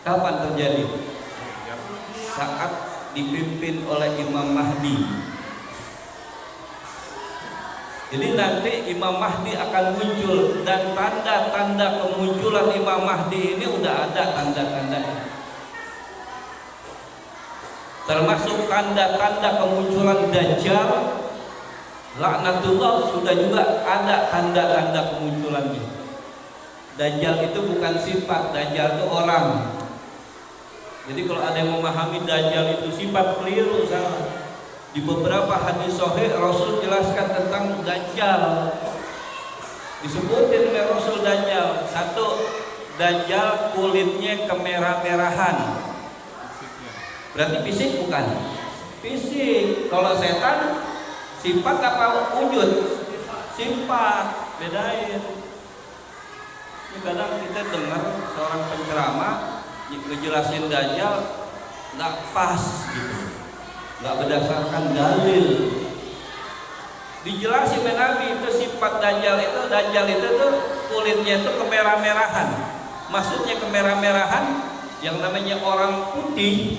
Kapan terjadi? Saat dipimpin oleh Imam Mahdi. Jadi nanti Imam Mahdi akan muncul, dan tanda-tanda kemunculan Imam Mahdi ini udah ada tanda-tandanya. Termasuk tanda-tanda kemunculan Dajjal, laknatullah, sudah juga ada tanda-tanda kemunculannya. Dajjal itu bukan sifat, Dajjal itu orang. Jadi kalau ada yang memahami Dajjal itu sifat, keliru, salah. Di beberapa hadis sahih Rasul jelaskan tentang Dajjal. Disebutin oleh Rasul Dajjal. Satu, Dajjal kulitnya kemerah-merahan. Berarti fisik bukan? Fisik. Kalau setan sifat apa wujud? Sifat. Bedain. Ini kadang kita dengar seorang penceramah ngejelasin Dajjal nggak pas gitu, nggak berdasarkan dalil. Dijelasin oleh Nabi itu sifat Dajjal itu tuh kulitnya itu kemerah-merahan. Maksudnya kemerah-merahan, yang namanya orang putih,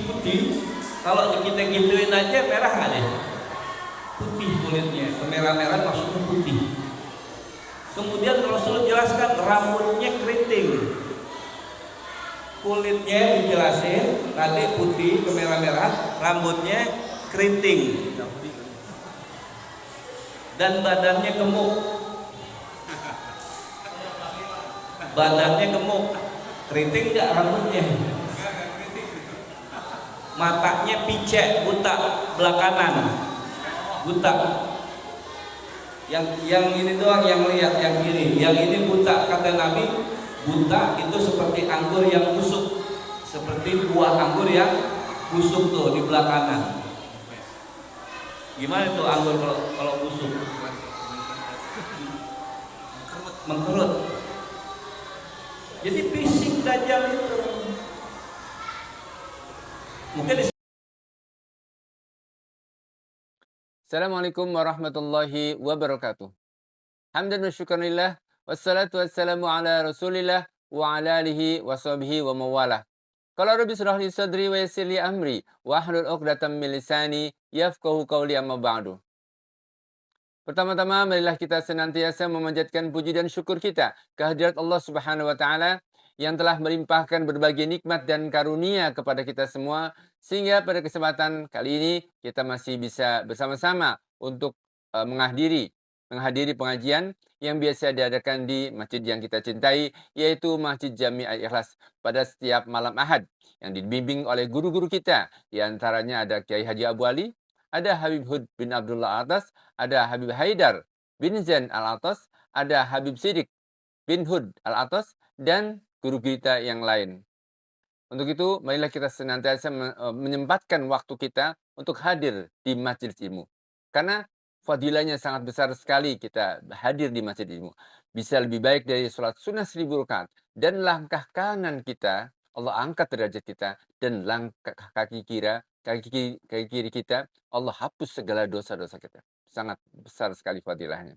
kalau kita gituin aja merah nggak deh? Putih kulitnya, kemerah-merahan maksudnya putih. Kemudian Rasul jelaskan rambutnya keriting. Kulitnya dijelasin tadi putih kemerah-merah, rambutnya keriting, dan badannya gemuk. Badannya gemuk, keriting nggak rambutnya. Matanya picek, buta belah kanan, buta. Yang ini doang yang lihat, yang kiri, yang ini buta. Kata Nabi, buta itu seperti anggur yang busuk, seperti buah anggur yang busuk tuh di belah kanan. Gimana tuh anggur kalau busuk? Mengkerut. Jadi fisik Dajjal itu mungkin. Assalamualaikum warahmatullahi wabarakatuh. Hamdan wa syukranillah, wassalatu wassalamu ala rasulillah wa ala alihi wa sahbihi wa mawalah. Qala rabbi shrah li sadri wa yassir li amri wa hlul 'uqdatam min lisani yafqahu qawli, amma ba'du. Pertama-tama marilah kita senantiasa memanjatkan puji dan syukur kita kehadirat Allah Subhanahu wa taala yang telah melimpahkan berbagai nikmat dan karunia kepada kita semua, sehingga pada kesempatan kali ini kita masih bisa bersama-sama untuk menghadiri pengajian yang biasa diadakan di masjid yang kita cintai, yaitu Masjid Jami Al-Ikhlas pada setiap malam Ahad, yang dibimbing oleh guru-guru kita. Di antaranya ada Kiai Haji Abu Ali, ada Habib Hud bin Abdullah Al-Atas, ada Habib Haidar bin Zain Al-Atas, ada Habib Sidik bin Hud Al-Atas, dan guru kita yang lain. Untuk itu, marilah kita senantiasa menyempatkan waktu kita untuk hadir di majelis ilmu. Karena fadilahnya sangat besar sekali kita hadir di masjid ilmu. Bisa lebih baik dari sholat sunnah 1000 rakaat. Dan langkah kanan kita, Allah angkat derajat kita. Dan langkah kaki kiri kita, Allah hapus segala dosa-dosa kita. Sangat besar sekali fadilahnya.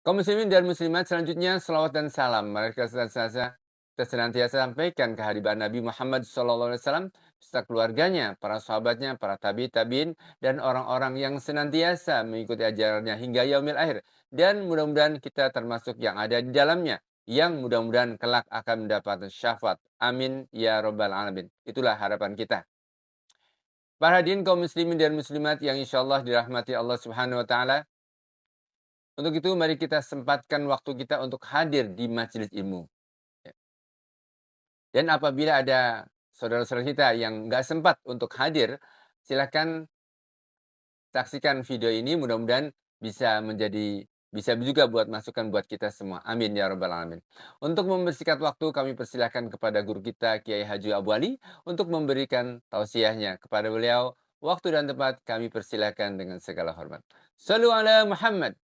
Kaum muslimin dan muslimat, selanjutnya salawat dan salam mereka kita senantiasa sampaikan kehadiran Nabi Muhammad SAW beserta keluarganya, para sahabatnya, para tabi'in, dan orang-orang yang senantiasa mengikuti ajarannya hingga yaumil akhir. Dan mudah-mudahan kita termasuk yang ada di dalamnya, yang mudah-mudahan kelak akan mendapatkan syafaat. Amin ya rabbal alamin. Itulah harapan kita. Para hadirin kaum muslimin dan muslimat yang insyaallah dirahmati Allah Subhanahu wa taala. Untuk itu mari kita sempatkan waktu kita untuk hadir di majelis ilmu. Dan apabila ada saudara-saudara kita yang nggak sempat untuk hadir, silakan saksikan video ini, mudah-mudahan bisa juga buat masukan buat kita semua. Amin ya rabbal alamin. Untuk membersihkan waktu, kami persilahkan kepada guru kita Kiai Haji Abu Ali untuk memberikan tausiahnya kepada beliau. Waktu dan tempat kami persilahkan dengan segala hormat. Shallu ala Muhammad.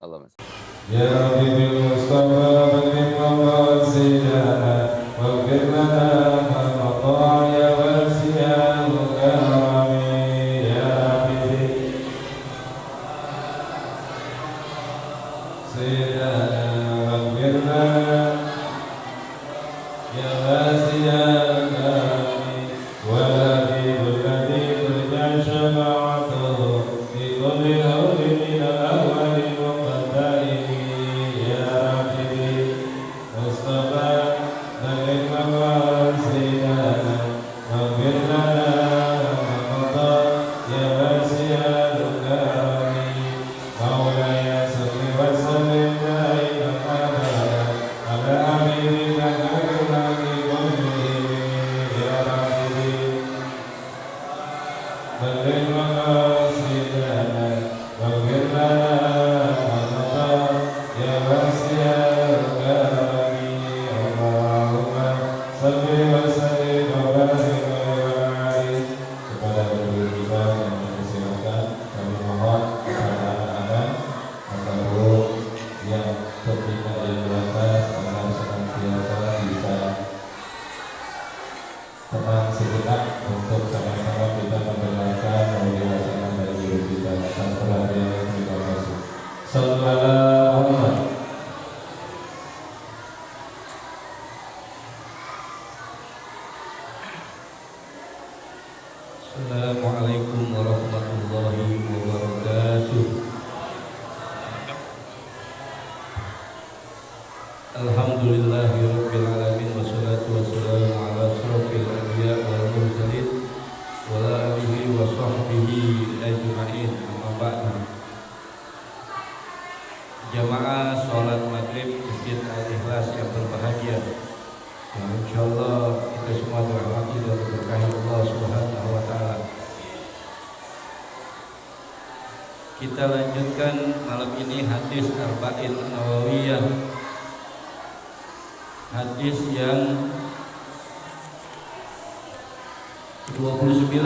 Allahumma salli. Ya Rabbi bil Mustafa baligh maqasidana waghfir lana al-khataya wal siyam amin ya Rabbi sayyidana waghfir lana ya Assalamualaikum warahmatullahi wabarakatuh. Alhamdulillahirabbil alamin wassalatu wassalamu ala asyrofil anbiya wal mursalin wa ala alihi wa sahbihi ajma'in. Amma ba'du. Jamaah salat maghrib Masjid Al-Ikhlas yang berbahagia, yang insyaallah kita semua dirahmati dan diberkahi Allah Subhanahu wa taala. Kita lanjutkan malam ini hadis Arba'in Nawawiyah. Hadis yang 29.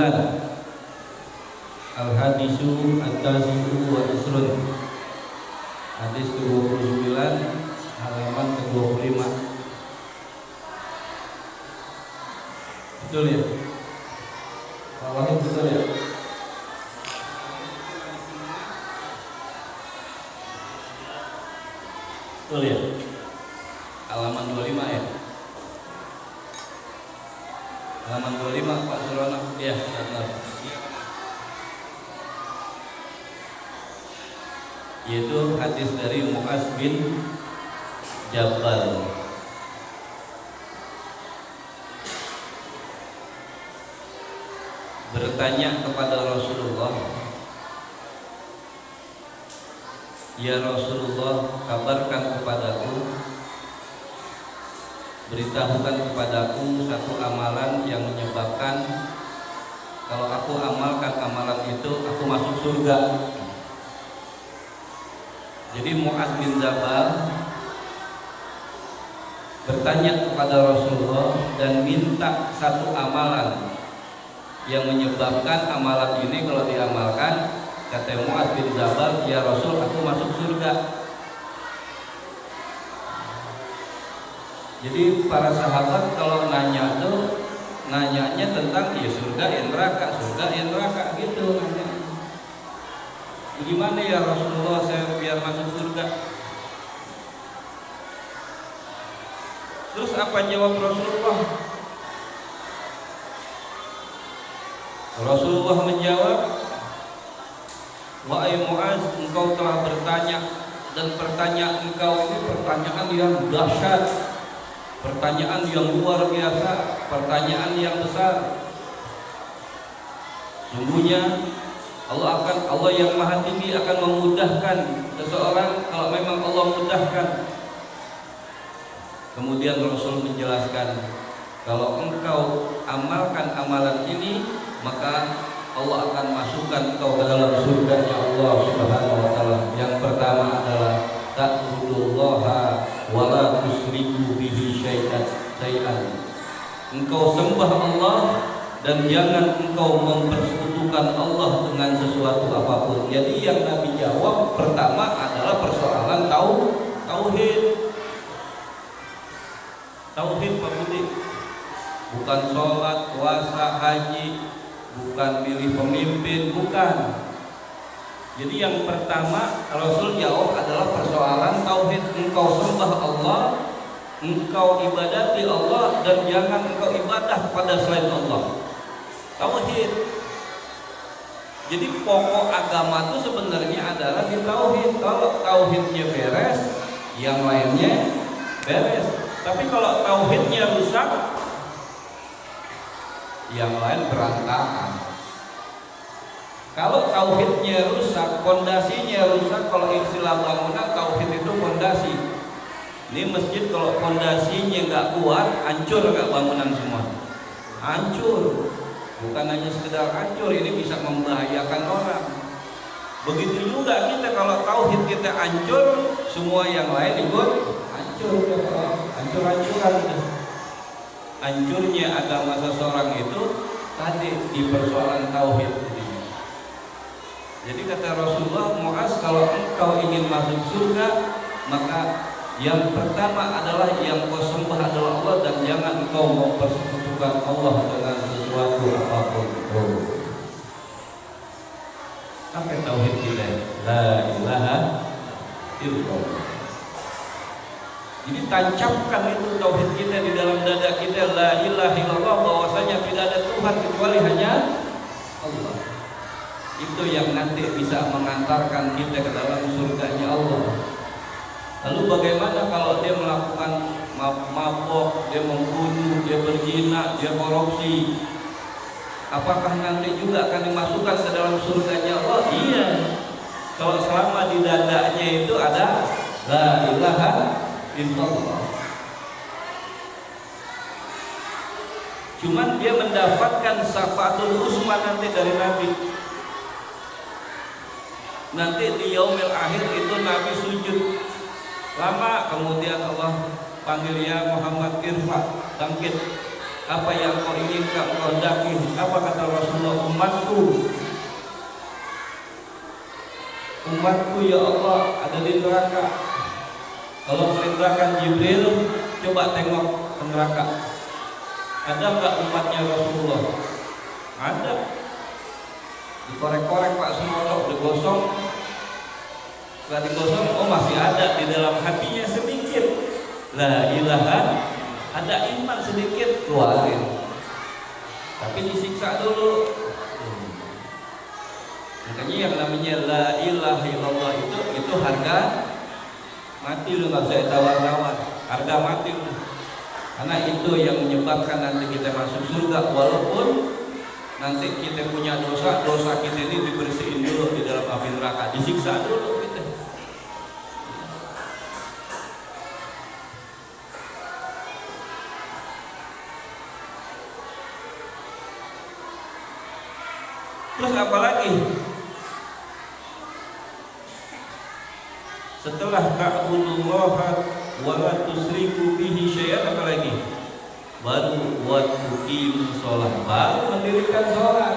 Al-hadisu at-tasi'u wa isrun. Hadis ke-29 halaman ke-25. Betul ya? Awalnya betul ya? Betul ya? Halaman 25 ya? Halaman 25 Pak Surono. Ya, benar. Yaitu hadis dari Mu'az bin Jabal. Bertanya kepada Rasulullah, "Ya Rasulullah, kabarkan kepadaku, beritahukan kepadaku satu amalan yang menyebabkan kalau aku amalkan amalan itu aku masuk surga." Jadi Mu'az bin Jabal bertanya kepada Rasulullah dan minta satu amalan yang menyebabkan amalan ini kalau diamalkan, kata Mu'az bin Jabal, "Ya Rasul, aku masuk surga." Jadi para sahabat kalau nanya tuh nanyanya tentang ya surga ya neraka, surga ya neraka gitu nanya. Gimana ya Rasulullah saya biar masuk surga? Terus apa jawab Rasulullah? Rasulullah menjawab, "Wahai Mu'az, engkau telah bertanya, dan pertanyaan engkau ini pertanyaan yang dahsyat, pertanyaan yang luar biasa, pertanyaan yang besar. Sungguhnya Allah yang Maha Tinggi akan memudahkan seseorang kalau memang Allah mudahkan." Kemudian Rasul menjelaskan, kalau engkau amalkan amalan ini, maka Allah akan masukkan engkau ke dalam surga-Nya Allah Subhanahu wa taala. Yang pertama adalah ta'budullaha wa la tusyriku bihi syai'an. Engkau sembah Allah dan jangan engkau mempersekutukan Allah dengan sesuatu apapun. Jadi yang Nabi jawab pertama adalah persoalan tauhid. Tauhid Pak Budi. Bukan sholat, puasa, haji, bukan pilih pemimpin, bukan. Jadi yang pertama Rasul jawab adalah persoalan tauhid. Engkau sembah Allah engkau ibadati Allah dan jangan engkau ibadah pada selain Allah. Tauhid. Jadi pokok agama itu sebenarnya adalah di tauhid. Kalau tauhidnya beres, yang lainnya beres. Tapi kalau tauhidnya rusak, yang lain berantakan. Kalau tauhidnya rusak, pondasinya rusak. Kalau istilah bangunan, tauhid itu pondasi. Ini masjid kalau pondasinya nggak kuat, hancur nggak bangunan semua? Hancur. Bukan hanya sekedar hancur, ini bisa membahayakan orang. Begitu juga kita, kalau tauhid kita hancur, semua yang lain ikut hancur. Hancur-hancuran. Hancurnya agama seseorang itu tadi di persoalan tauhid. Jadi kata Rasulullah, Muaz, kalau engkau ingin masuk surga, maka yang pertama adalah yang kau sembah adalah Allah, dan jangan engkau mempersekutukan Allah dengan sesuatu apapun. Apa tauhid kita? La ilaha illallah. Jadi tancapkan itu tauhid kita di dalam dada kita, la ilaha illallah, bahwasanya tidak ada Tuhan kecuali hanya Allah. Itu yang nanti bisa mengantarkan kita ke dalam surganya Allah. Lalu bagaimana kalau dia melakukan mabok, dia membunuh, dia berzina, dia korupsi? Apakah nanti juga akan dimasukkan ke dalam surganya Allah? Iya. Kalau selama di dadanya itu ada la ilaha illallah. Cuman dia mendapatkan syafaatul uzma nanti dari Nabi. Nanti di yaumil akhir itu Nabi sujud lama, kemudian Allah panggil, ya Muhammad, irfa, bangkit. Apa yang kau inginkan kau hendaki? Apa kata Rasulullah? Umatku ya Allah ada di neraka. Kalau perintahkan Jibril, coba tengok ke neraka. Ada enggak umatnya Rasulullah? Ada. Dikorek-korek Pak Sumono, digosong. Setelah digosong, oh masih ada di dalam hatinya sedikit. La ilaha, ada iman sedikit, keluarin. Tapi disiksa dulu. Makanya yang namanya la ilaha illallah itu harga mati, udah nggak bisa tawar-tawar. Harga mati udah. Karena itu yang menyebabkan nanti kita masuk surga, walaupun nanti kita punya dosa kita ini dibersihin dulu di dalam api neraka, disiksa dulu kita. Terus apa lagi? Setelah ta'budullaha wa la tusyriku bihi syai'an, apa lagi? Baru wa tuqimus shalah, baru mendirikan sholat.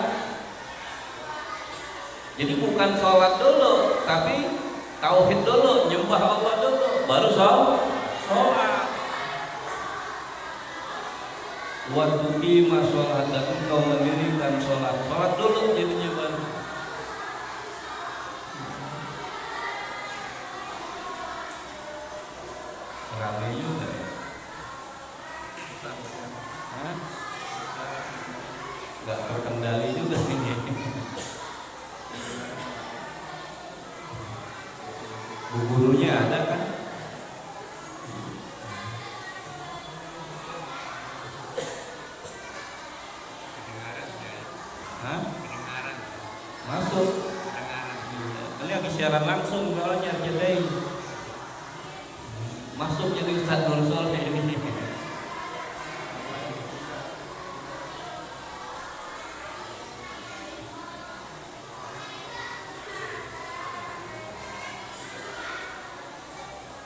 Jadi bukan sholat dulu, tapi tauhid dulu, nyembah Allah dulu, baru sholat. Wa tuqimus shalah, dan engkau mendirikan sholat. Sholat dulu jadinya baru. Ramai juga ya. Gak terkendali juga ini. Bu gurunya ada kan? Hah? Masuk. Ini lagi siaran langsung soalnya RCTI. Masuk jadi Ustaz Nur Soleh ini.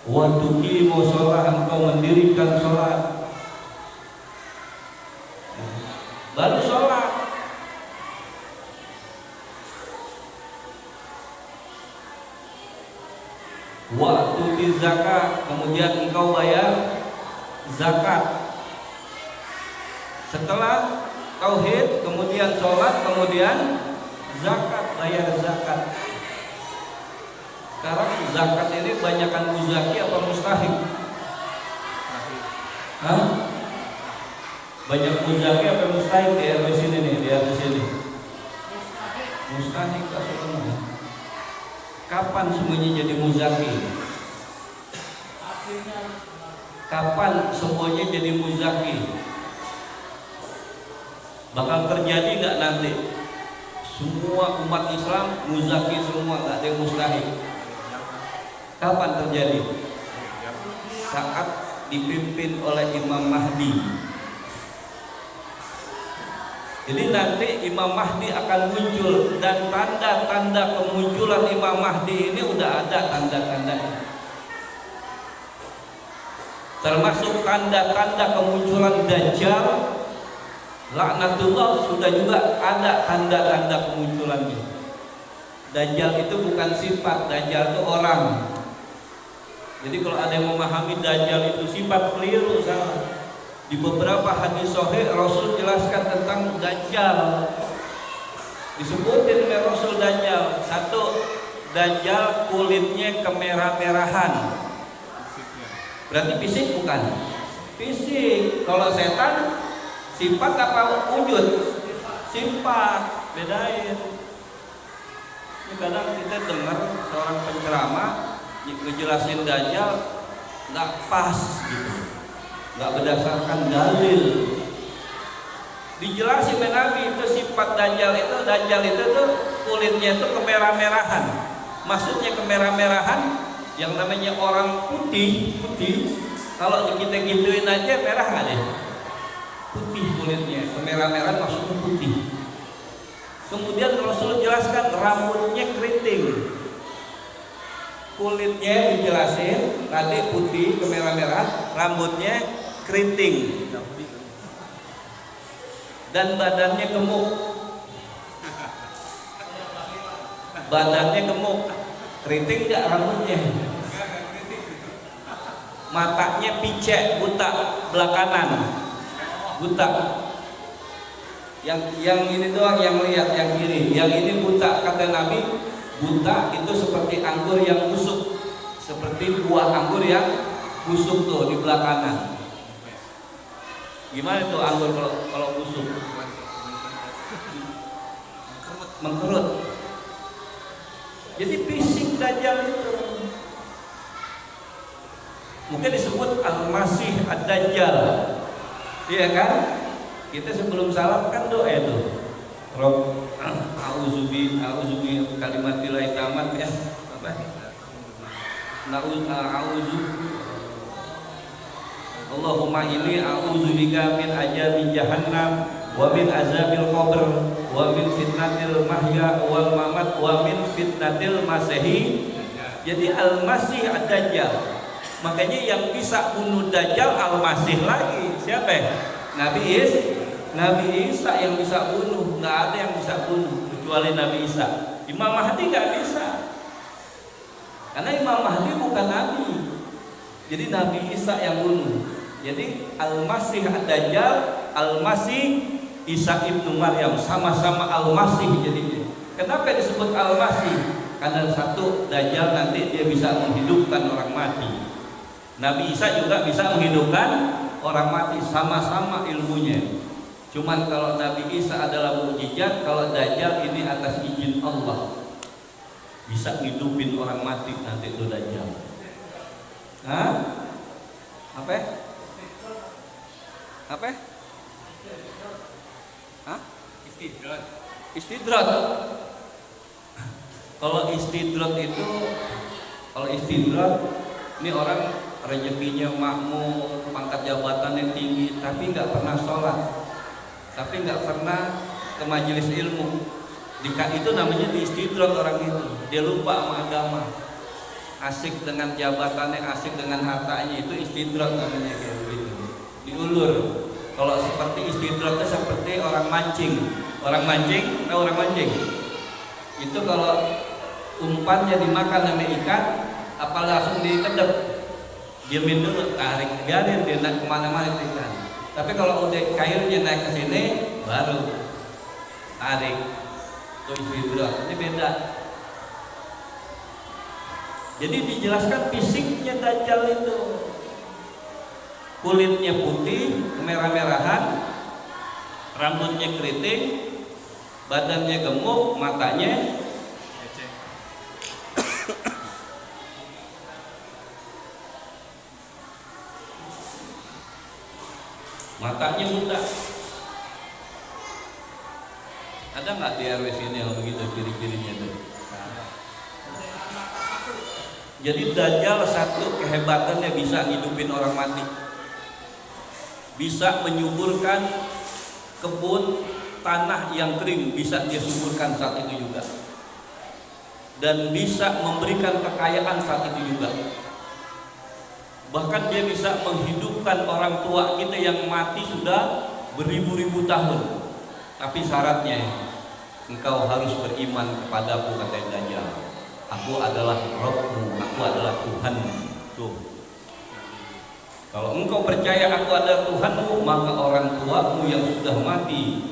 Wa tuqimu shalah, engkau mendirikan sholat. Baru sholat. Wa tuti zakat, kemudian engkau bayar zakat. Setelah tauhid, kemudian sholat, kemudian zakat, bayar zakat. Sekarang zakat ini banyakkan muzaki apa mustahik? Hah? Banyak muzaki apa mustahik di RW sini nih, di RW sini? Mustahik Pak Sulaiman. Kapan semuanya jadi muzaki? Kapan semuanya jadi muzaki? Bakal terjadi nggak nanti? Semua umat Islam muzaki semua, nggak ada yang mustahik. Kapan terjadi? Saat dipimpin oleh Imam Mahdi. Jadi nanti Imam Mahdi akan muncul, dan tanda-tanda kemunculan Imam Mahdi ini udah ada tanda-tandanya. Termasuk tanda-tanda kemunculan Dajjal, laknatullah, sudah juga ada tanda-tanda kemunculannya. Dajjal itu bukan sifat, Dajjal itu orang. Jadi kalau ada yang memahami Dajjal itu sifat, keliru, salah. Di beberapa hadis sahih Rasul jelaskan tentang Dajjal. Disebutin oleh Rasul Dajjal. Satu, Dajjal kulitnya kemerah-merahan. Berarti fisik bukan? Fisik. Kalau setan sifat apa wujud? Sifat. Bedain. Ini kadang kita dengar seorang penceramah ngejelasin Dajjal nggak pas gitu, nggak berdasarkan dalil. Dijelasin oleh Nabi itu sifat Dajjal itu tuh kulitnya itu kemerah-merahan. Maksudnya kemerah-merahan, yang namanya orang putih, kalau kita gituin aja merah nggak deh? Putih kulitnya, kemerah-merahan maksudnya putih. Kemudian Rasul jelaskan rambutnya keriting. Kulitnya dijelasin tadi putih kemerah-merah, rambutnya keriting, dan badannya gemuk. Badannya gemuk, keriting nggak rambutnya. Matanya picek, buta belah kanan, buta. Yang ini doang yang lihat, yang kiri, yang ini buta. Kata Nabi, buta itu seperti anggur yang busuk, seperti buah anggur yang busuk tuh di belah kanan. Gimana tuh anggur kalau busuk? Mengkerut. Jadi fisik Dajjal itu mungkin disebut Al-Masih Ad-Dajjal, iya kan? Kita sebelum salam kan doa itu, Rob a'udzubi kalimatillahi tamat, ya apa? A'udzu Allahumma inni a'udzubika min azabi jahannam wa min azabil qabr wa min fitnatil mahya wal mamat wa min fitnatil masihi. Jadi Al-Masih Ad-Dajjal. Makanya yang bisa bunuh Dajjal Al-Masih lagi. Siapa ya? Nabi Isa yang bisa bunuh. Nggak ada yang bisa bunuh kecuali Nabi Isa. Imam Mahdi nggak bisa, karena Imam Mahdi bukan Nabi. Jadi Nabi Isa yang bunuh. Jadi Al-Masih Ad-Dajjal, Al-Masih Isa ibnu Maryam, sama-sama Al-Masih jadinya. Kenapa disebut Al-Masih? Karena satu, Dajjal nanti dia bisa menghidupkan orang mati. Nabi Isa juga bisa menghidupkan orang mati, sama-sama ilmunya. Cuman kalau Nabi Isa adalah mukjizat, kalau Dajjal ini atas izin Allah. Bisa ngidupin orang mati nanti itu Dajjal. Hah? Apa? Apa? Hah? Istidrat. Kalau istidrat ini orang rezekinya makmur, pangkat jabatannya tinggi, tapi nggak pernah sholat, tapi nggak pernah ke majelis ilmu. Itu namanya diistidrat orang itu. Dia lupa sama agama, asik dengan jabatannya, asik dengan hartanya, itu istidrat namanya, kayak begitu. Diulur. Kalau seperti istidratnya seperti orang mancing. Orang mancing, tahu orang mancing? Itu kalau umpannya dimakan sama ikan, apa langsung dikedep? Diamin dulu, tarik, biarin dia naik kemana-mana ikan. Tapi kalau udah kailnya naik ke sini, baru tarik. Itu istidrat, ini beda. Jadi dijelaskan fisiknya Dajjal itu, kulitnya putih, kemerah-merahan, rambutnya keriting, badannya gemuk, matanya matanya buta. Ada nggak di RW sini yang begitu ciri-cirinya tuh? Jadi Dajjal satu kehebatannya bisa ngidupin orang mati, bisa menyuburkan kebun tanah yang kering, bisa dia suburkan saat itu juga, dan bisa memberikan kekayaan saat itu juga. Bahkan dia bisa menghidupkan orang tua kita yang mati sudah beribu-ribu tahun. Tapi syaratnya engkau harus beriman kepadaku, kata Dajjal. Aku adalah Rabbmu, aku adalah Tuhanmu. Tuh. Kalau engkau percaya aku adalah Tuhanmu, maka orang tuamu yang sudah mati,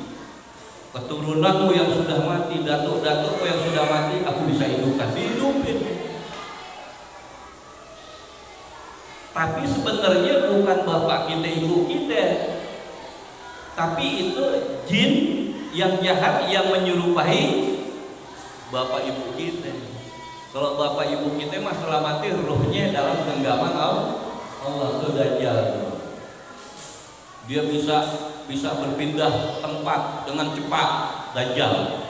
keturunanmu yang sudah mati, datuk-datukmu yang sudah mati, aku bisa hidupkan, dihidupin. Tapi sebenarnya bukan bapak kita, ibu kita, tapi itu jin yang jahat yang menyerupai bapak ibu kita. Kalau bapak ibu kita mah setelah mati ruhnya dalam genggaman Allah, itu Dajjal. Dia bisa berpindah tempat dengan cepat. Dajjal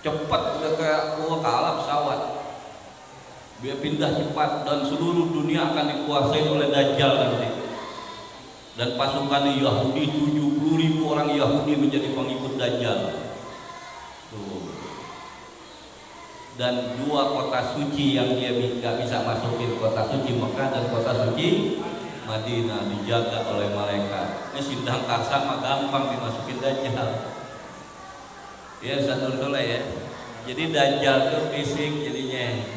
cepat, udah kayak kalah pesawat. Dia pindah cepat dan seluruh dunia akan dikuasai oleh Dajjal nanti. Dan pasukan Yahudi 70.000 orang Yahudi menjadi pengikut Dajjal. Tuh. Dan 2 kota suci yang dia nggak bisa masukin, kota suci Mekah dan kota suci Madinah, dijaga oleh malaikat. Ini Sindang Karsa mah gampang dimasukin Dajjal. Ya Ustaz Soleh ya. Jadi Dajjal itu fisik jadinya.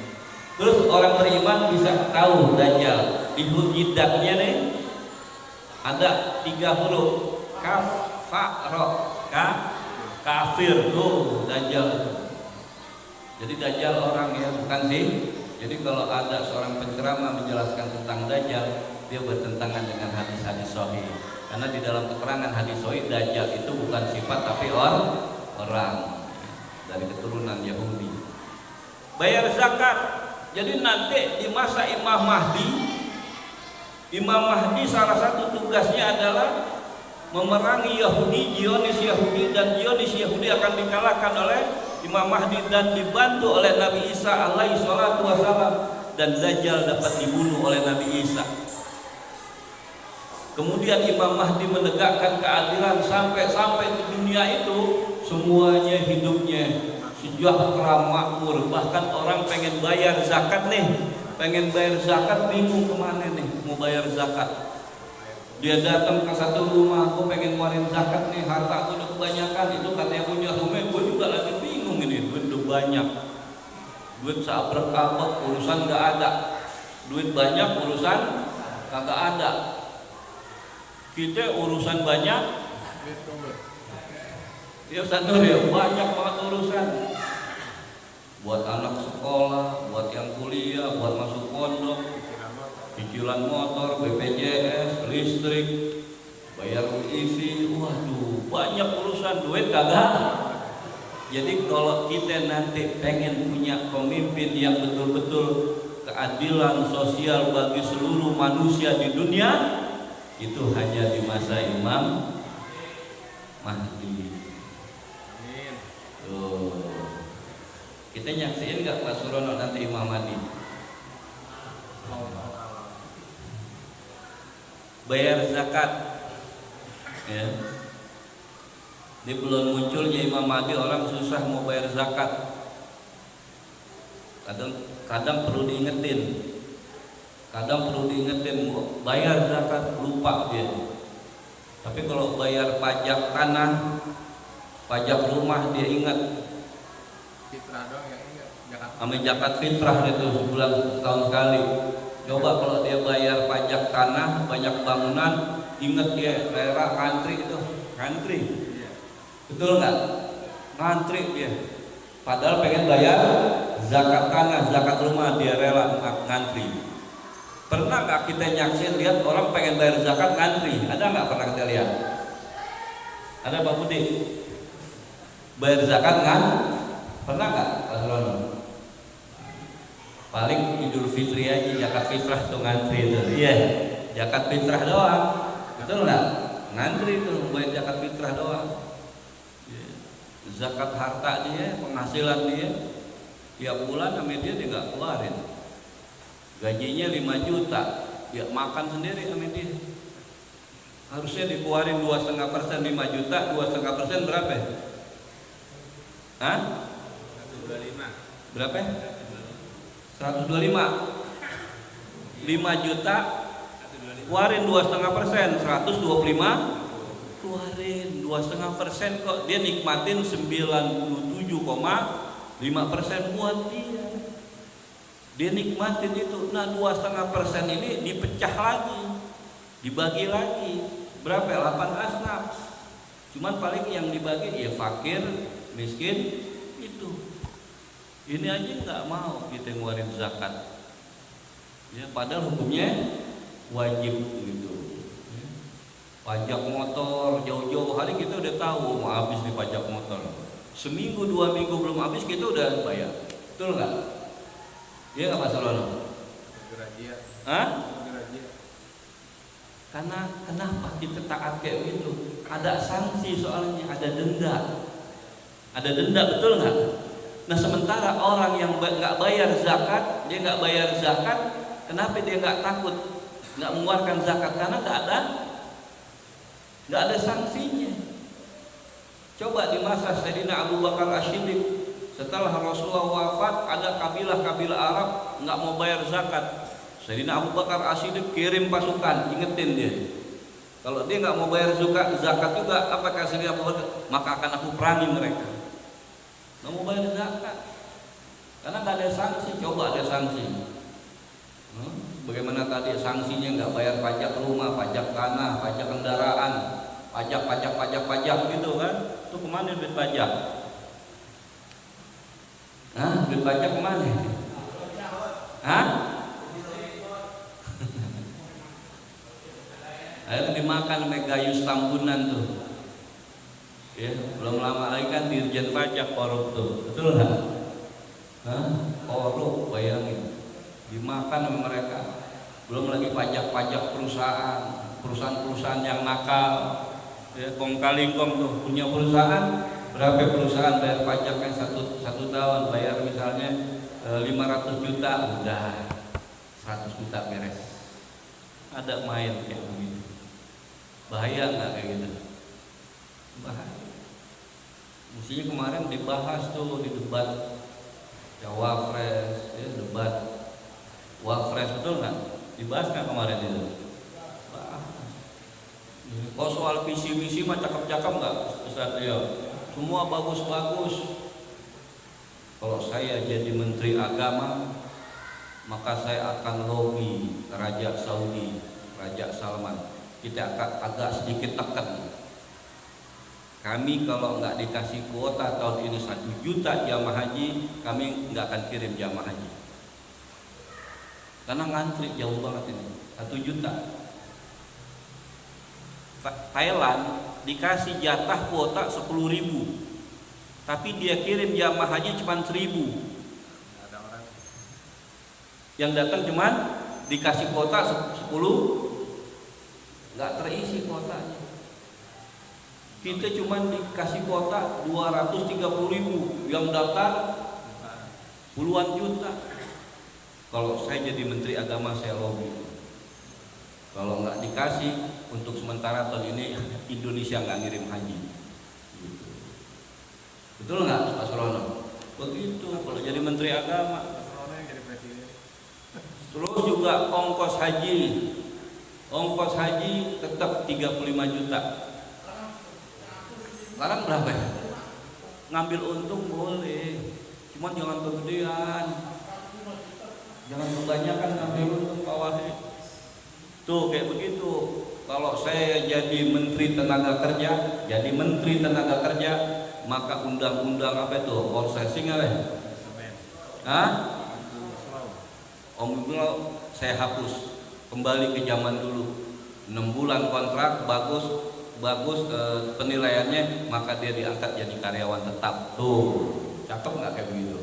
Terus orang beriman bisa tahu Dajjal. Di hujidaknya nih ada 3 huruf, kaf, fa, ro, kafir. Tuh Dajjal. Jadi Dajjal orang ya, bukan sih. Jadi kalau ada seorang penceramah menjelaskan tentang Dajjal, dia bertentangan dengan hadis-hadis sahih. Karena di dalam keterangan hadis sahih, Dajjal itu bukan sifat tapi orang dari keturunan Yahudi. Bayar zakat. Jadi nanti di masa Imam Mahdi salah satu tugasnya adalah memerangi Yahudi, Zionis Yahudi, dan Zionis Yahudi akan dikalahkan oleh Imam Mahdi dan dibantu oleh Nabi Isa alaihi salatu wassalam, dan Dajjal dapat dibunuh oleh Nabi Isa. Kemudian Imam Mahdi menegakkan keadilan sampai di dunia itu semuanya hidupnya sejahtera makmur. Bahkan orang pengen bayar zakat nih, bingung kemana nih mau bayar zakat. Dia datang ke satu rumah, aku pengen ngeluarin zakat nih, harta aku udah kebanyakan. Itu katanya punya rumah, gue juga lagi bingung ini, duit udah banyak, duit seabrek-abrek, urusan gak ada, duit banyak, urusan kagak ada. Kita urusan banyak, ya Ustaz Nur ya, banyak banget urusan. Buat anak sekolah, buat yang kuliah, buat masuk pondok, cicilan motor, BPJS, listrik, bayar wifi, waduh banyak urusan, duit kagak. Jadi kalau kita nanti pengen punya pemimpin yang betul-betul keadilan sosial bagi seluruh manusia di dunia, itu hanya di masa Imam Mahdi. Tuh. Kita nyaksiin nggak Pak Surono nanti Imam Mahdi? Bayar zakat, ya. Ini belum munculnya Imam Mahdi, orang susah mau bayar zakat. Kadang perlu diingetin, bayar zakat lupa dia. Tapi kalau bayar pajak tanah, pajak rumah dia ingat. Fitrah dong yang ingat. Zakat fitrah itu sebulan setahun sekali. Coba kalau dia bayar pajak tanah, banyak bangunan, ingat dia daerah ngantri itu, ngantri. Betul nggak? Ngantri dia. Padahal pengen bayar zakat tanah, zakat rumah, dia rela ngantri. Pernah nggak kita nyaksin lihat orang pengen bayar zakat ngantri? Ada nggak pernah kita lihat? Ada Pak Budi? Bayar zakat pernah nggak Pak Surono? Paling Idul Fitri aja, zakat fitrah tuh ngantri itu. Iya, zakat fitrah doang. Betul nggak? Ngantri tuh bayar zakat fitrah doang. Zakat harta dia, penghasilan dia, tiap bulan sama dia nggak keluarin. Gajinya 5 juta, dia makan sendiri sama dia. Harusnya dikeluarin 2,5%, 5 juta, 2,5% berapa? Hah? 125. Berapa? 125. 5 juta, keluarin 2,5%, 125. Keluarin 2,5% kok, dia nikmatin 97,5% buat dia. Dia nikmatin itu. Nah 2,5% ini dipecah lagi, dibagi lagi. Berapa? 8 asnaf. Cuman paling yang dibagi ya fakir, miskin itu. Ini aja nggak mau kita ngeluarin zakat. Ya padahal hukumnya wajib gitu. Pajak motor jauh-jauh hari kita udah tahu mau habis di pajak motor. Seminggu 2 minggu belum habis kita udah bayar. Betul nggak? Iya nggak Pak Surono? Hah? Karena kenapa kita taat kayak gitu? Ada sanksi soalnya, ada denda. Ada denda, betul nggak? Nah sementara orang yang nggak bayar zakat, dia nggak bayar zakat, kenapa dia nggak takut nggak mengeluarkan zakat? Karena nggak ada sanksinya. Coba di masa Sayyidina Abu Bakar As-Siddiq, setelah Rasulullah wafat, ada kabilah-kabilah Arab nggak mau bayar zakat. Sayyidina Abu Bakar As-Siddiq kirim pasukan, ingetin dia. Kalau dia nggak mau bayar zakat juga, apa kata Sayyidina Abu Bakar? Maka akan aku perangi mereka. Nggak mau bayar zakat, karena nggak ada sanksi. Coba ada sanksi. Bagaimana tadi sanksinya nggak bayar pajak rumah, pajak tanah, pajak kendaraan, pajak gitu kan? Itu kemana duit pajak? Hah? Duit pajak kemana? Hah? Akhirnya dimakan sama Gayus Tambunan tuh. Ya, belum lama lagi kan Dirjen Pajak korup tuh. Betul nggak? Hah? Korup, bayangin. Dimakan sama mereka. Belum lagi pajak-pajak perusahaan yang nakal. Ya, kong kali kong tuh punya perusahaan, berapa perusahaan bayar pajaknya satu tahun, bayar misalnya 500 juta, udah 100 juta beres. Ada main kayak begitu. Bahaya nggak kayak gitu? Bahaya. Mestinya kemarin dibahas tuh di debat Cawapres, ya, debat Wapres, betul nggak? Dibahas nggak kemarin itu? Bahas. Kalau soal visi misi mah cakep-cakep nggak, Ustaz? Ya, semua bagus-bagus. Kalau saya jadi Menteri Agama, maka saya akan lobby Raja Saudi, Raja Salman. Kita akan agak sedikit tekan. Kami kalau nggak dikasih kuota tahun ini 1 juta jamaah haji, kami nggak akan kirim jamaah haji. Karena ngantri jauh banget ini, 1 juta. Thailand dikasih jatah kuota 10.000, tapi dia kirim jamaah haji cuma 1.000. Yang datang cuma dikasih kuota 10, nggak terisi kuotanya. Kita cuma dikasih kuota 230.000, yang daftar puluhan juta. Kalau saya jadi Menteri Agama, saya lobby. Kalau nggak dikasih, untuk sementara tahun ini Indonesia nggak ngirim haji. Gitu. Betul nggak Pak Surono? Begitu. Kalau jadi Menteri Agama. Terus juga ongkos haji tetap 35 juta. Sekarang berapa ya? Ngambil untung boleh, cuman jangan kegedean. Jangan kebanyakan ngambil untung Pak Wahid. Tuh kayak begitu. Kalau saya jadi Menteri Tenaga Kerja, maka undang-undang apa itu? Outsourcing apa? Hah? Omnibus Law saya hapus. kembali ke zaman dulu. 6 bulan kontrak bagus penilaiannya, maka dia diangkat jadi karyawan tetap. Tuh, cakep nggak kayak begitu?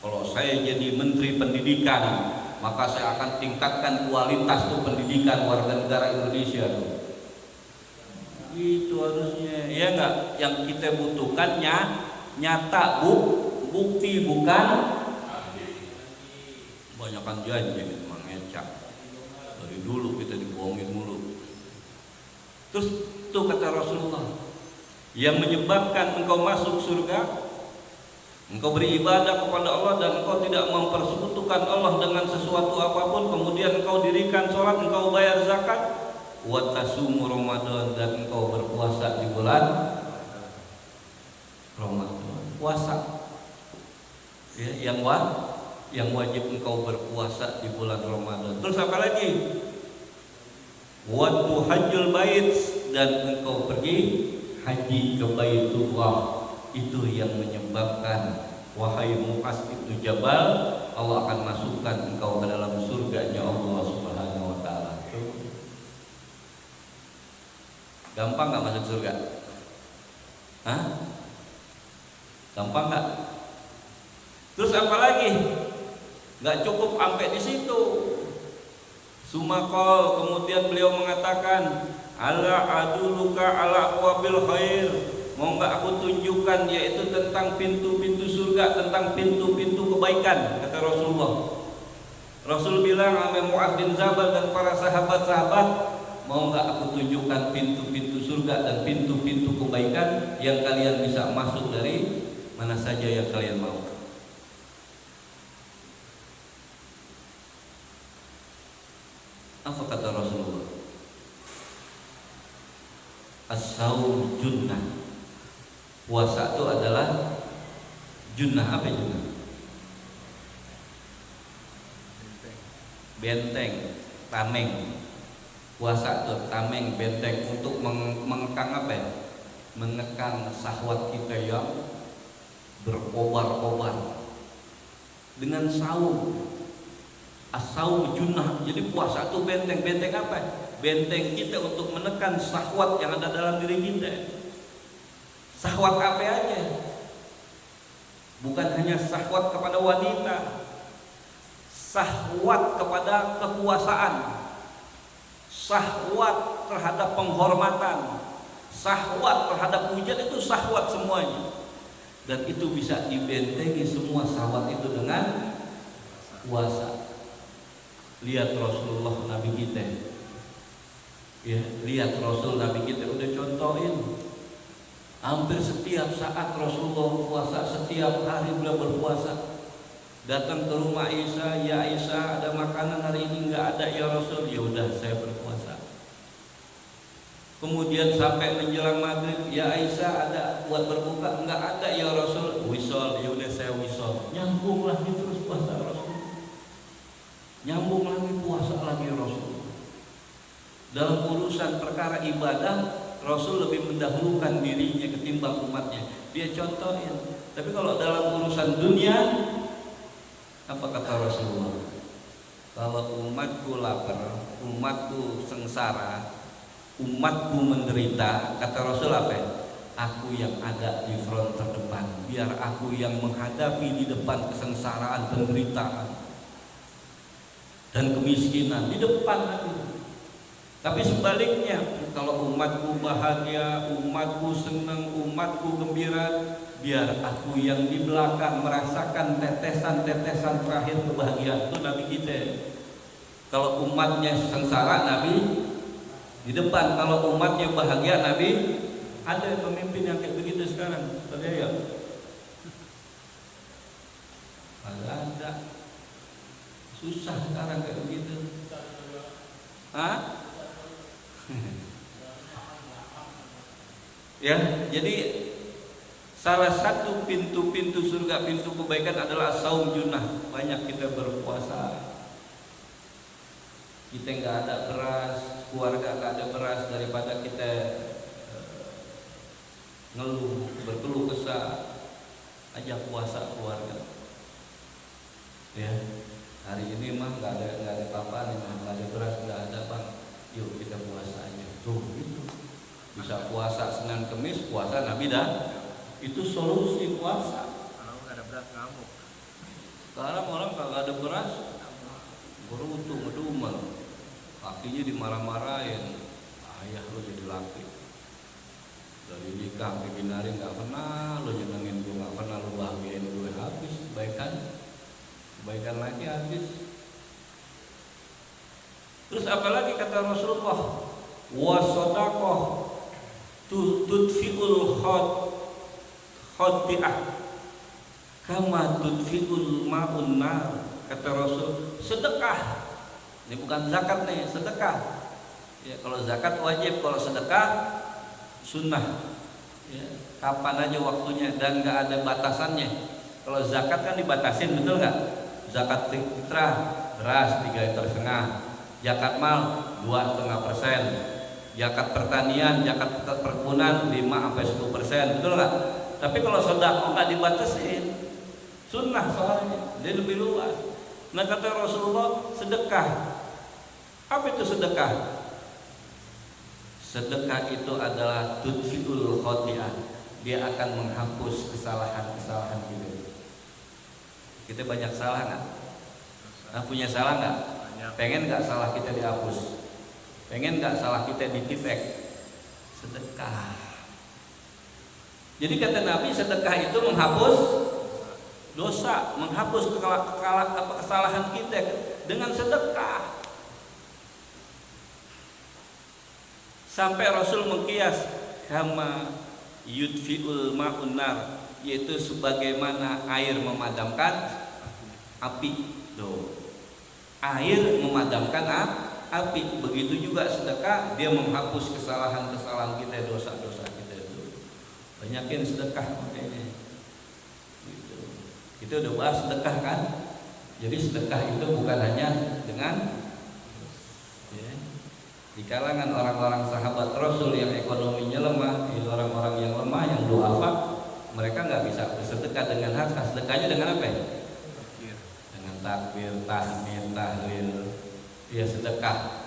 Kalau saya jadi menteri pendidikan, maka saya akan tingkatkan kualitas tuh pendidikan warga negara Indonesia tuh. Itu harusnya, ya enggak? Yang kita butuhkan nyata, bukti, bukan banyakan janji gitu, mengecak. Dari dulu kita dibohongin mulu. Terus tuh kata Rasulullah, yang menyebabkan engkau masuk surga, engkau beribadah kepada Allah dan engkau tidak mempersekutukan Allah dengan sesuatu apapun, kemudian engkau dirikan sholat, engkau bayar zakat, wa tasumu Ramadan, dan engkau berpuasa di bulan Ramadan. Puasa ya, yang wajib engkau berpuasa di bulan Ramadan. Terus apa lagi? Wa tuhajjul bait, dan engkau pergi haji ke Baitullah. Itu yang menyebabkan, wahai Mu'az itu Jabal, Allah akan masukkan engkau ke dalam surganya Allah Subhanahu wa taala. Gampang nggak masuk surga? Hah? Gampang nggak? Terus apa lagi? Nggak cukup sampai di situ. Sumakol, kemudian beliau mengatakan, ala aduluka ala wabil khair. Mau nggak aku tunjukkan, yaitu tentang pintu-pintu surga, tentang pintu-pintu kebaikan, kata Rasulullah. Rasul bilang sama Mu'adz bin Jabal dan para sahabat-sahabat, mau nggak aku tunjukkan pintu-pintu surga dan pintu-pintu kebaikan yang kalian bisa masuk dari mana saja yang kalian mau. Apa kata Rasulullah? As-saum junnah. Puasa itu adalah junnah. Apa junnah? Benteng, tameng. Puasa itu tameng, benteng untuk mengekang apa ya? Mengekang syahwat kita yang berkobar-kobar. Dengan saum. As-saum junnah. Jadi puasa itu benteng. Benteng apa? Benteng kita untuk menekan syahwat yang ada dalam diri kita. Syahwat apa aja? Bukan hanya syahwat kepada wanita, syahwat kepada kekuasaan, syahwat terhadap penghormatan, syahwat terhadap pujian, itu syahwat semuanya. Dan itu bisa dibentengi semua syahwat itu dengan puasa. Lihat Rasulullah Nabi kita, ya, lihat Rasul Nabi kita udah contohin. Hampir setiap saat Rasulullah puasa, setiap hari beliau berpuasa. Datang ke rumah Aisyah, ya Aisyah, ada makanan hari ini? Enggak ada ya Rasul. Ya udah, saya berpuasa. Kemudian sampai menjelang maghrib, ya Aisyah, ada buat berbuka? Enggak ada ya Rasul. Wisol, ya udah saya wisol. Nyambung lagi terus puasa Rasul. Nyambung lagi puasa lagi Rasul. Dalam urusan perkara ibadah, Rasul lebih mendahulukan dirinya ketimbang umatnya. Dia contohin. Tapi kalau dalam urusan dunia, apa kata Rasulullah? Kalau umatku lapar, umatku sengsara, umatku menderita, kata Rasul apa? Aku yang ada di front terdepan. Biar aku yang menghadapi di depan kesengsaraan, penderitaan dan kemiskinan di depan lagi. Tapi sebaliknya, kalau umatku bahagia, umatku senang, umatku gembira, biar aku yang di belakang merasakan tetesan-tetesan terakhir kebahagiaan. Itu Nabi kita. Kalau umatnya sengsara, Nabi di depan. Kalau umatnya bahagia, Nabi. Ada pemimpin yang kayak begitu sekarang, ada ya? Ada. Susah sekarang kayak begitu. Hah? Ya, jadi salah satu pintu-pintu surga, pintu kebaikan adalah saum junnah. Banyak kita berpuasa. Kita nggak ada beras, keluarga nggak ada beras, daripada kita ngeluh, berkeluh kesah, ajak puasa keluarga. Ya, Hari ini mah nggak ada apa-apa nih, nggak ada beras, nggak ada bang. Yuk kita puasa aja. Tuh gitu. Bisa puasa Senin Kemis, puasa Nabi dah. Itu solusi puasa. Kalau nggak ada beras ngamuk. Sekarang orang kagak ada beras, berutuh ngedumel, kakinya dimarah-marahin. Ayah lo jadi laki. Dari nikah sampai binari nggak pernah lo nyenengin gue, nggak pernah lo bahagiain gue, habis kebaikan lagi habis. Terus apalagi kata Rasulullah, wasodaqoh tudfiul khati'ah kama tudfiul ma'un nar. Kata Rasul, sedekah. Ini bukan zakat nih, sedekah. Ya, kalau zakat wajib, kalau sedekah sunnah. Ya, kapan aja waktunya dan nggak ada batasannya. Kalau zakat kan dibatasin, betul nggak? Zakat fitrah beras 3,5 liter, zakat mal 2,5%, zakat pertanian, zakat perkebunan 5-10%, betul nggak? Tapi kalau sedekah nggak dibatasin, sunnah soalnya dia lebih luas. Nah kata Rasulullah, sedekah. Apa itu sedekah? Sedekah itu adalah tudfiul khoti'ah. Dia akan menghapus kesalahan-kesalahan kita. Kita banyak salah nggak? Nah, punya salah nggak? Pengen nggak salah kita dihapus? Pengen nggak salah kita ditipek? Sedekah. Jadi kata Nabi, sedekah itu menghapus dosa, menghapus kesalahan kita dengan sedekah. Sampai Rasul mengkias kama yudfiul ma'un nar, yaitu sebagaimana air memadamkan api. Tuh. Air memadamkan api, begitu juga sedekah, dia menghapus kesalahan-kesalahan kita, dosa-dosa kita itu. Banyakin sedekah makanya. Gitu. Kita udah bahas sedekah kan? Jadi sedekah itu bukan hanya dengan di kalangan orang-orang sahabat Rasul yang ekonominya lemah, orang-orang yang lemah, yang du'afa, mereka nggak bisa bersedekah dengan harta. Sedekahnya dengan apa? Dengan takbir, tahmid, tahlil, ya sedekah.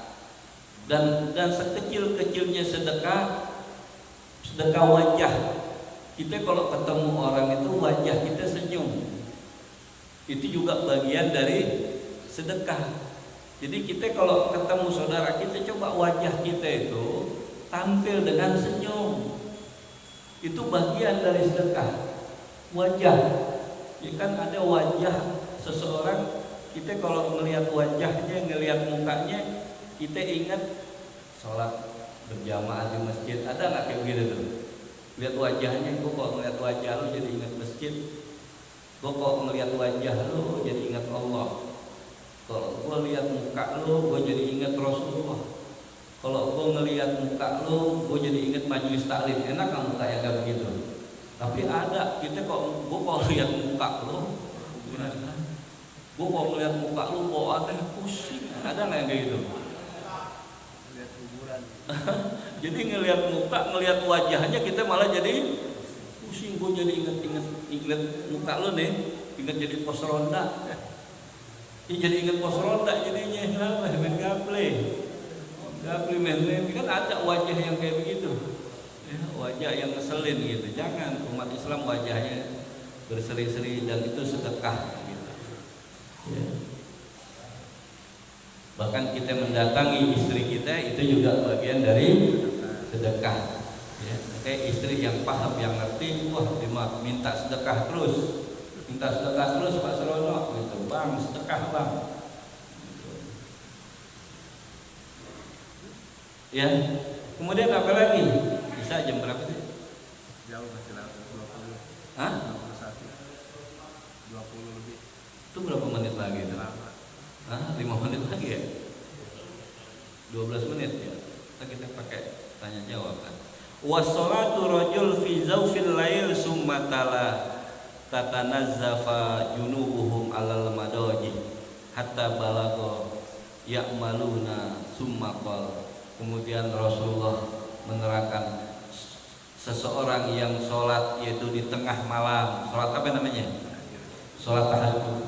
Dan sekecil-kecilnya sedekah wajah. Kita kalau ketemu orang itu wajah kita senyum. Itu juga bagian dari sedekah. Jadi kita kalau ketemu saudara kita, coba wajah kita itu tampil dengan senyum. Itu bagian dari sedekah. Wajah, ya kan ada wajah seseorang, kita kalau melihat wajahnya, ngelihat mukanya, kita ingat sholat berjamaah di masjid. Ada nggak kayak begitu tuh? Lihat wajahnya, gue kok ngelihat wajah lu jadi ingat masjid. Gue kok ngelihat wajah lu jadi ingat Allah. Kalau gue lihat muka lu, gue jadi ingat Rasulullah. Kalau gue ngelihat muka lu, gue jadi ingat majelis taklim. Enak kan muka yang kayak begitu? Tapi ada kita kok, gue kalau lihat muka lu, gue kalau ngelihat muka lu, kok ada pusing. Ada nggak yang kayak gitu? Lihat kuburan. Jadi ngelihat muka, ngelihat wajahnya kita malah jadi pusing. Gue jadi ingat muka lu nih, ingat jadi pos ronda. Jadi ingat pos ronda jadinya, main gaple main kan ada wajah yang kayak begitu, ya, wajah yang ngeselin gitu. Jangan, umat Islam wajahnya berseri-seri dan itu sedekah gitu. Ya. Bahkan kita mendatangi istri kita itu juga bagian dari sedekah. Ya. Kayak istri yang paham, yang ngerti, wah minta sedekah terus. Minta sedekah terus Pak Serono gitu. Bang, sedekah bang gitu. Ya, kemudian apa lagi? Bisa jam berapa sih? Jauh masih 20. Hah? 21. 20 lebih. Itu berapa menit lagi itu? Lama. Hah? 5 menit lagi ya? 12 menit ya? Kita pakai tanya jawab kan. Wassalatu rajul fi zawfil lail summa tala tatanazzafa junubuhum alal madaji hatta balagha ya'maluna summa qala. Kemudian Rasulullah menerangkan seseorang yang sholat yaitu di tengah malam. Sholat apa namanya? Sholat tahajud.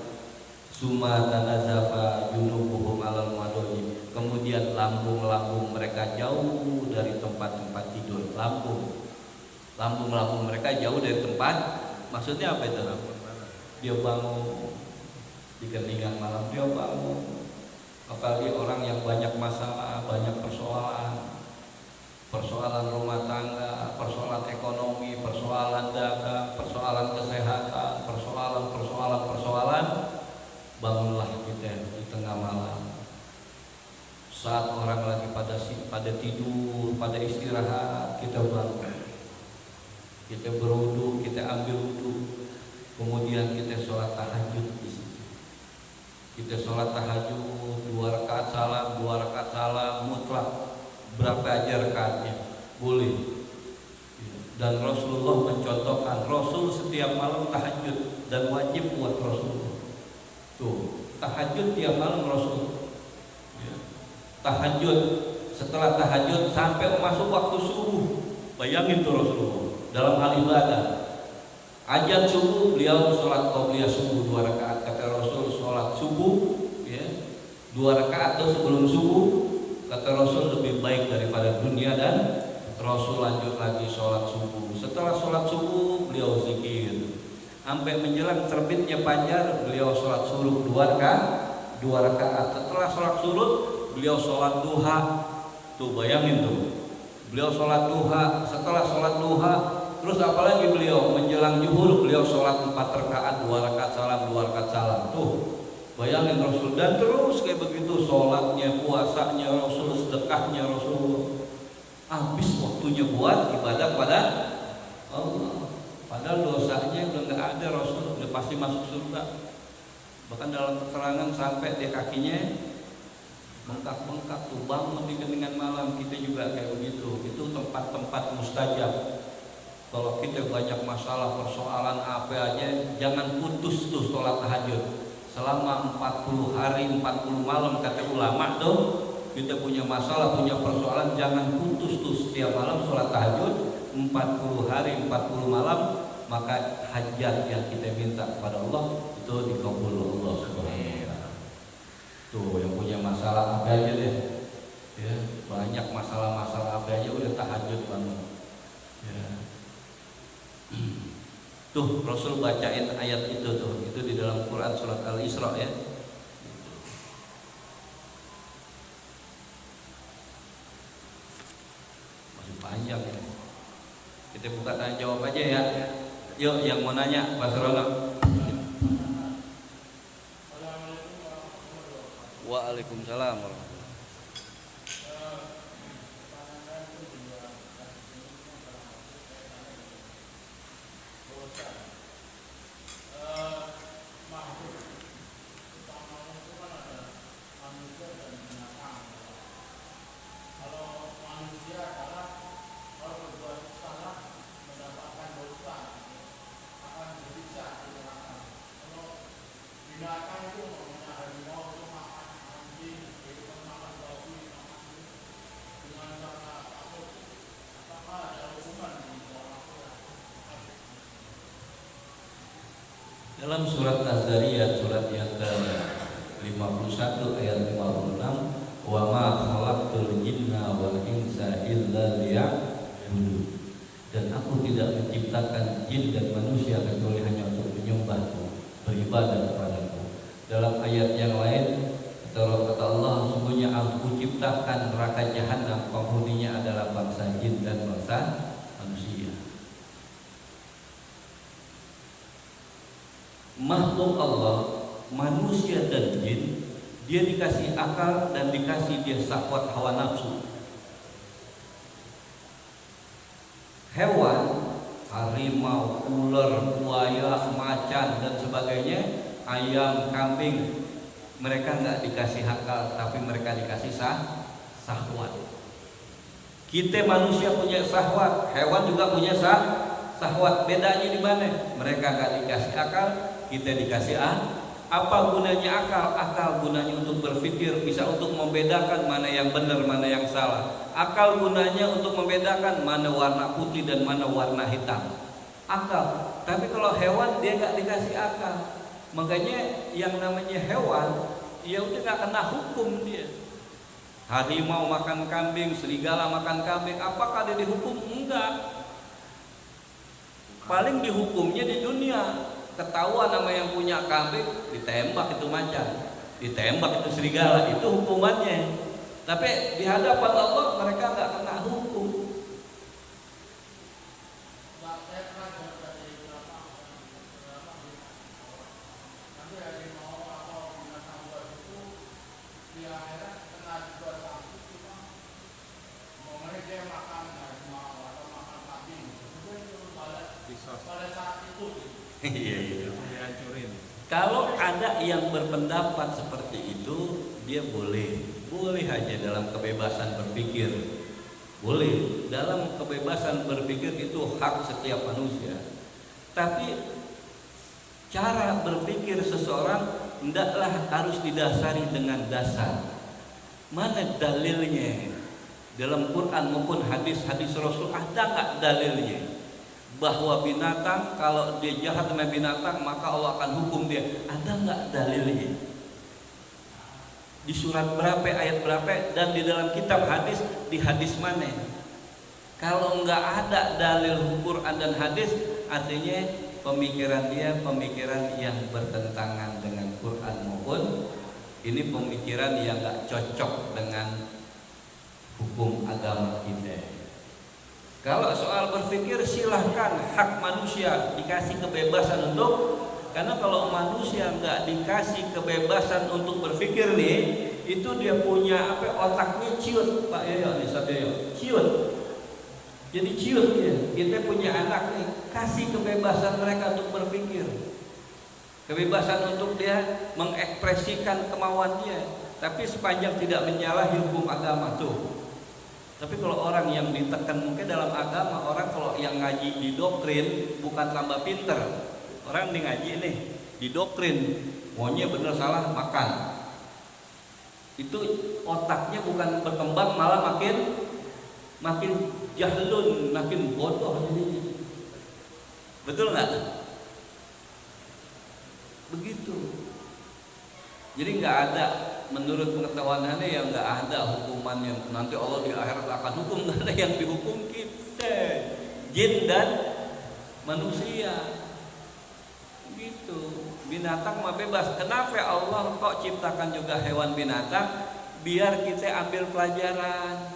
Summa tanazafa junubuhum alal madaji. Kemudian lambung-lambung mereka jauh dari tempat-tempat tidur. Lambung mereka jauh dari tempat. Maksudnya apa itu? Dia bangun di keningan malam, dia bangun. Apalagi orang yang banyak masalah, banyak persoalan rumah tangga, persoalan ekonomi, persoalan dagang, persoalan kesehatan, persoalan, bangunlah kita di tengah malam. Saat orang lagi pada tidur, pada istirahat, kita bangun. Kita berwudu, kita ambil wudu, kemudian kita sholat tahajud di situ. Kita sholat tahajud 2 rakaat salam mutlak. Berapa aja rakaatnya boleh. Dan Rasulullah mencontohkan, Rasul setiap malam tahajud dan wajib buat Rasul. Tuh, tahajud tiap malam Rasul. Tahajud, setelah tahajud sampai masuk waktu subuh. Bayangin tuh Rasulullah dalam hal ibadah. Azan subuh beliau sholat qobliyah subuh 2 rakaat. Kata Rasul sholat subuh 2 rakaat tuh sebelum subuh. Kata Rasul lebih baik daripada dunia. Dan Rasul lanjut lagi sholat subuh. Setelah sholat subuh beliau zikir sampai menjelang terbitnya fajar. Beliau sholat suruh 2 rakaat. Setelah sholat suruh beliau sholat duha. Tuh bayangin tuh, beliau sholat duha. Setelah sholat duha terus apalagi beliau menjelang zuhur beliau sholat 4 rakaat, 2 rakaat salam, 2 rakaat salam. Tuh bayangin Rasul, dan terus kayak begitu sholatnya, puasanya Rasul, sedekahnya Rasul. Habis waktunya buat ibadah pada Allah. Padahal dosanya udah nggak ada, Rasul udah pasti masuk surga. Bahkan dalam keterangan sampai di kakinya bengkak-bengkak tuh, bangun di keningan malam. Kita juga kayak begitu. Itu tempat-tempat mustajab. Kalau kita banyak masalah, persoalan apa aja, jangan putus tuh sholat tahajud. Selama 40 hari, 40 malam kata ulama tuh, kita punya masalah, punya persoalan, jangan putus tuh setiap malam sholat tahajud 40 hari, 40 malam. Maka hajat yang kita minta kepada Allah itu dikabul Allah Subhanahu wa taala. Tuh yang punya masalah apa aja deh, ya, banyak masalah-masalah apa aja udah tahajud bangun. Ya. Tuh Rasul bacain ayat itu tuh, itu di dalam Quran surat Al-Isra ya. Masih panjang ya. Kita buka tanya jawab aja ya. Yuk yang mau nanya Pak Surono. Waalaikumsalam warahmatullahi. Dalam surat Az-Zariyat, surat yang ke-51 ayat 56, wa ma khalaqtul jinna wal insa illa liya'budun. Dan aku tidak menciptakan jin dan manusia kecuali hanya untuk menyembahku, beribadah kepadaku. Dalam ayat yang lain kata Allah, sungguhnya aku ciptakan neraka jahanam, penghuninya adalah bangsa jin dan bangsa manusia. Makhluk Allah, manusia dan jin, dia dikasih akal dan dikasih dia syahwat hawa nafsu. Hewan, harimau, ular, buaya, macan dan sebagainya, ayam, kambing, mereka nggak dikasih akal, tapi mereka dikasih syahwat. Kita manusia punya syahwat, hewan juga punya syahwat. Bedanya di mana? Mereka nggak dikasih akal, kita dikasih apa gunanya akal? Akal gunanya untuk berpikir, bisa untuk membedakan mana yang benar, mana yang salah. Akal gunanya untuk membedakan mana warna putih dan mana warna hitam. Akal. Tapi kalau hewan dia nggak dikasih akal, Makanya yang namanya hewan, ya udah nggak kena hukum dia. Harimau makan kambing, serigala makan kambing, apakah dia dihukum? Enggak. Paling dihukumnya di dunia. Ketahuan nama yang punya kambing, ditembak itu macan, ditembak itu serigala, itu hukumannya. Tapi di hadapan Allah mereka nggak kena hukum. Iya, iya. Dihancurin. Kalau ada yang berpendapat seperti itu, dia boleh aja dalam kebebasan berpikir. Boleh, dalam kebebasan berpikir itu hak setiap manusia. Tapi cara berpikir seseorang hendaklah harus didasari dengan dasar. Mana dalilnya? Dalam Quran maupun hadis-hadis Rasul ada nggak dalilnya? Bahwa binatang kalau dia jahat sama binatang maka Allah akan hukum dia. Ada nggak dalilnya? Di surat berapa, ayat berapa, dan di dalam kitab hadis, di hadis mana? Kalau nggak ada dalil Quran dan hadis, artinya pemikiran dia pemikiran yang bertentangan dengan Quran maupun ini pemikiran yang nggak cocok dengan hukum agama kita. Kalau soal berpikir silahkan, hak manusia, dikasih kebebasan untuk, karena kalau manusia nggak dikasih kebebasan untuk berpikir nih, itu dia punya apa, otaknya ciut, Pak Yoyo nih, Ustaz Yoyo, ciut. Jadi ciut dia. Kita punya anak nih, kasih kebebasan mereka untuk berpikir, kebebasan untuk dia mengekspresikan kemauan dia, tapi sepanjang tidak menyalahi hukum agama tuh. Tapi kalau orang yang ditekan, mungkin dalam agama orang kalau yang ngaji didoktrin bukan tambah pinter. Orang di ngaji nih didoktrin, maunya bener salah makan. Itu otaknya bukan berkembang, malah makin jahlun, makin bodoh jadinya. Betul nggak? Begitu. Jadi nggak ada, menurut pengetahuan aneh yang nggak ada hukuman yang nanti Allah di akhirat akan hukum. Nggak ada yang dihukum kita, jin dan manusia. Gitu. Binatang mah bebas. Kenapa Allah kok ciptakan juga hewan binatang? Biar kita ambil pelajaran.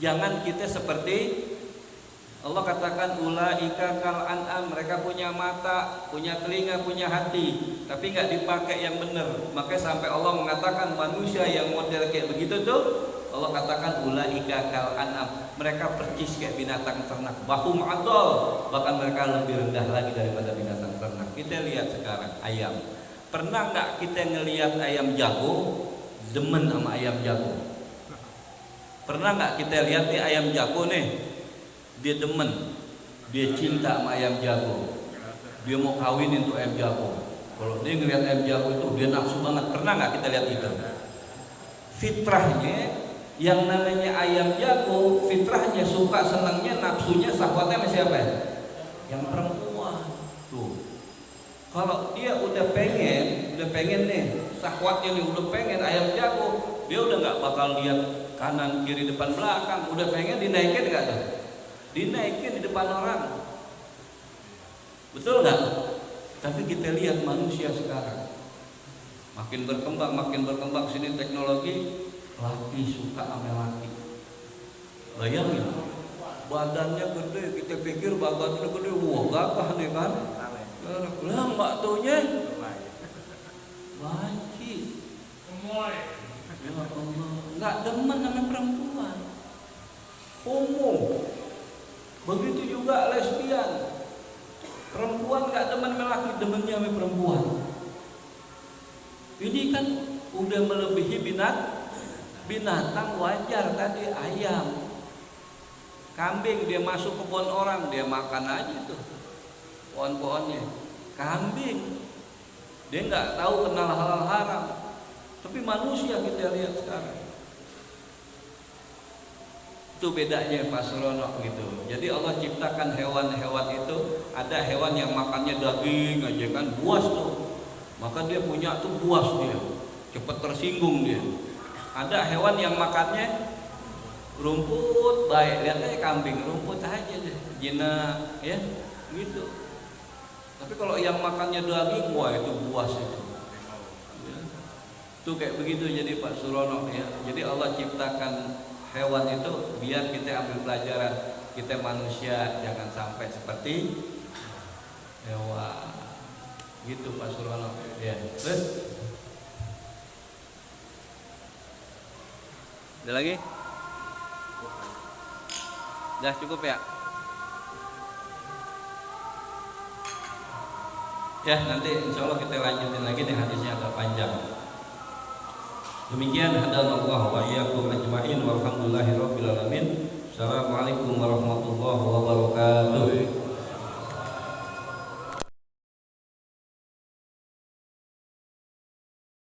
Jangan kita seperti Allah katakan ulaika kal an'am, mereka punya mata, punya telinga, punya hati, tapi nggak dipakai yang benar. Makanya sampai Allah mengatakan manusia yang model kayak begitu tuh, Allah katakan ulaika kal an'am, mereka percis kayak binatang ternak. Bahum adol, bahkan mereka lebih rendah lagi daripada binatang ternak. Kita lihat sekarang ayam. Pernah nggak kita ngelihat ayam jago demen sama ayam jago? Pernah nggak kita lihat nih ayam jago nih? Dia demen, dia cinta sama ayam jago, dia mau kawinin tuh ayam jago. Kalau dia ngeliat ayam jago itu dia nafsu banget. Pernah nggak kita lihat itu? Fitrahnya yang namanya ayam jago, fitrahnya suka senangnya nafsunya sahwatnya sama siapa? Yang perempuan tuh. Kalau dia udah pengen nih sahwatnya nih, udah pengen ayam jago, dia udah nggak bakal lihat kanan kiri depan belakang, udah pengen dinaikin nggak tuh? Dinaikin di depan orang, betul nggak? Tapi kita lihat manusia sekarang makin berkembang sini teknologi, laki suka sama laki. Bayangin, badannya gede, kita pikir badannya gede, wah gagah nih kan? Lah nggak taunya banci, ya Allah, nggak demen sama perempuan, homo. Begitu juga lesbian, perempuan nggak demen sama laki, demennya sama perempuan. Ini kan udah melebihi binatang wajar. Tadi ayam, kambing, dia masuk ke kebun orang, dia makan aja tuh pohon-pohonnya. Kambing, dia nggak tahu kenal halal haram. Tapi manusia kita lihat sekarang, itu bedanya fasronok gitu. Jadi Allah ciptakan hewan-hewan itu, ada hewan yang makannya daging aja kan, buas tuh. maka dia punya tuh buas, dia cepat tersinggung dia. Ada hewan yang makannya rumput, baik, lihat aja kambing, rumput aja deh, jinak ya gitu. Tapi kalau yang makannya daging, wah itu buas itu ya. Tuh kayak begitu jadi Pak Surono ya. Jadi Allah ciptakan hewan itu biar kita ambil pelajaran, kita manusia jangan sampai seperti hewan gitu Pak Surono ya. Terus ada lagi? Udah cukup ya? Ya nanti insya Allah kita lanjutin lagi nih, hadisnya agak panjang. Demikian hadanallahu wa iyyakum ajma'in walhamdulillahirabbil alamin. Assalamualaikum warahmatullahi wabarakatuh.